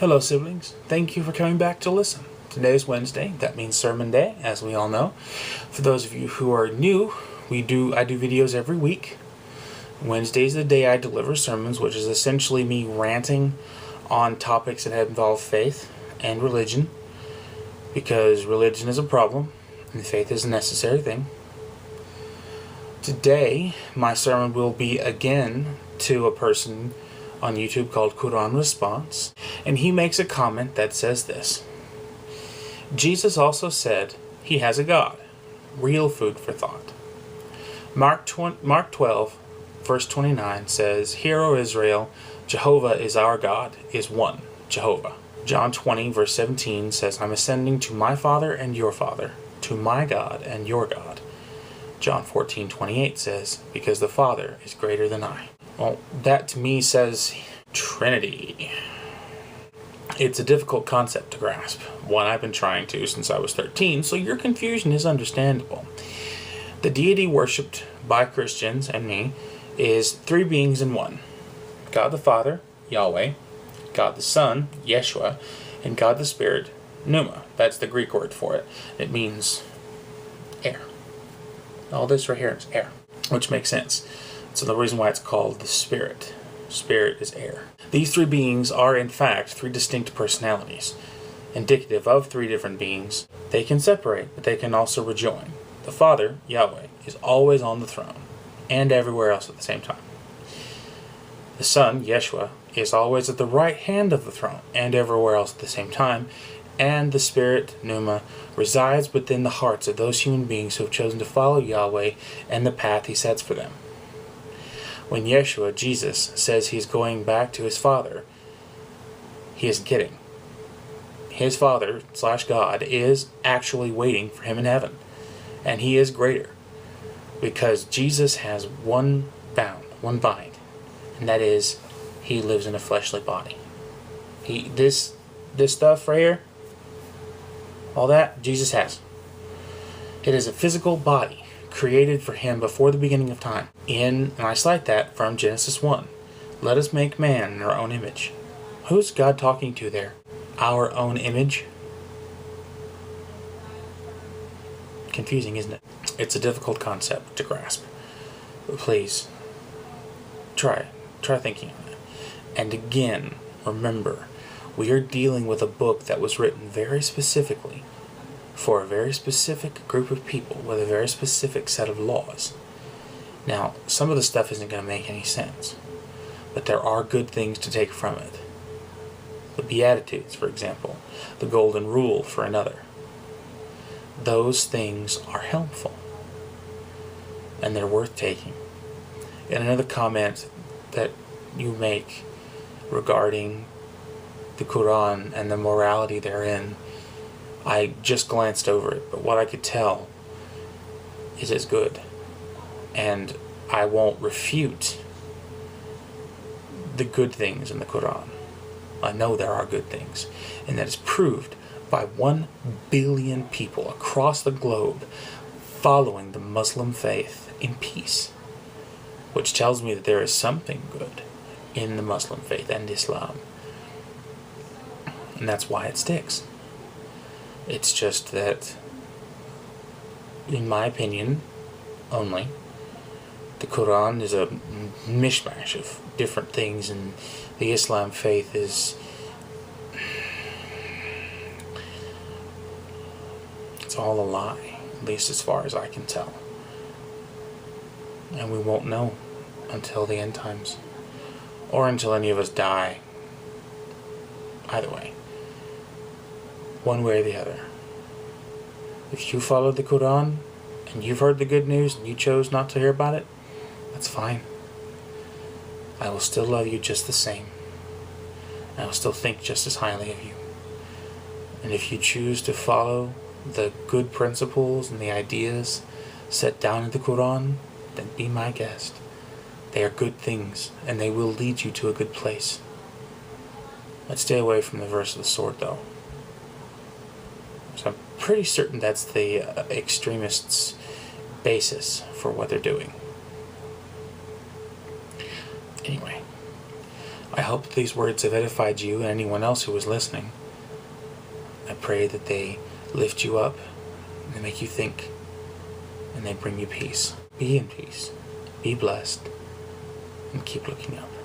Hello siblings, thank you for coming back to listen. Today is Wednesday, that means sermon day, as we all know. For those of you who are new, I do videos every week. Wednesday is the day I deliver sermons, which is essentially me ranting on topics that involve faith and religion, because religion is a problem and faith is a necessary thing. Today, my sermon will be again to a person on YouTube called Quranresponce, and he makes a comment that says this: Jesus also said he has a God. Real food for thought. Mark 12, verse 29 says, "Hear, O Israel, Jehovah is our God, is one, Jehovah." John 20, verse 17 says, "I'm ascending to my Father and your Father, to my God and your God." John 14:28 says, "Because the Father is greater than I." Well, that to me says Trinity. It's a difficult concept to grasp, one I've been trying to since I was 13, so your confusion is understandable. The deity worshipped by Christians and me is three beings in one: God the Father, Yahweh; God the Son, Yeshua; and God the Spirit, Pneuma. That's the Greek word for it. It means air. All this right here is air, which makes sense. So the reason why it's called the Spirit. Spirit is air. These three beings are in fact three distinct personalities, indicative of three different beings. They can separate, but they can also rejoin. The Father, Yahweh, is always on the throne, and everywhere else at the same time. The Son, Yeshua, is always at the right hand of the throne, and everywhere else at the same time. And the Spirit, Pneuma, resides within the hearts of those human beings who have chosen to follow Yahweh and the path He sets for them. When Yeshua, Jesus, says He's going back to His Father, He isn't kidding. His Father / God is actually waiting for Him in heaven. And He is greater, because Jesus has one bound, one bind, and that is He lives in a fleshly body. This stuff right here, all that, Jesus has. It is a physical body created for Him before the beginning of time. And I cite that from Genesis 1. Let us make man in our own image. Who's God talking to there? Our own image? Confusing, isn't it? It's a difficult concept to grasp. But please, try thinking on it. And again, remember, we are dealing with a book that was written very specifically for a very specific group of people with a very specific set of laws. Now, some of the stuff isn't going to make any sense, but there are good things to take from it. The Beatitudes, for example, the Golden Rule for another. Those things are helpful, and they're worth taking. And another comment that you make regarding the Quran and the morality therein, I just glanced over it, but what I could tell is it's good. And I won't refute the good things in the Quran. I know there are good things, and that is proved by 1 billion people across the globe following the Muslim faith in peace, which tells me that there is something good in the Muslim faith and Islam. And that's why it sticks. It's just that, in my opinion only, the Quran is a mishmash of different things, and the Islam faith is... it's all a lie, at least as far as I can tell. And we won't know until the end times, or until any of us die. Either way. One way or the other. If you followed the Quran and you've heard the good news and you chose not to hear about it, that's fine. I will still love you just the same. I will still think just as highly of you. And if you choose to follow the good principles and the ideas set down in the Quran, then be my guest. They are good things, and they will lead you to a good place. Let's stay away from the verse of the sword, though. So I'm pretty certain that's the extremists' basis for what they're doing. Anyway, I hope these words have edified you and anyone else who was listening. I pray that they lift you up, and they make you think, and they bring you peace. Be in peace, be blessed, and keep looking up.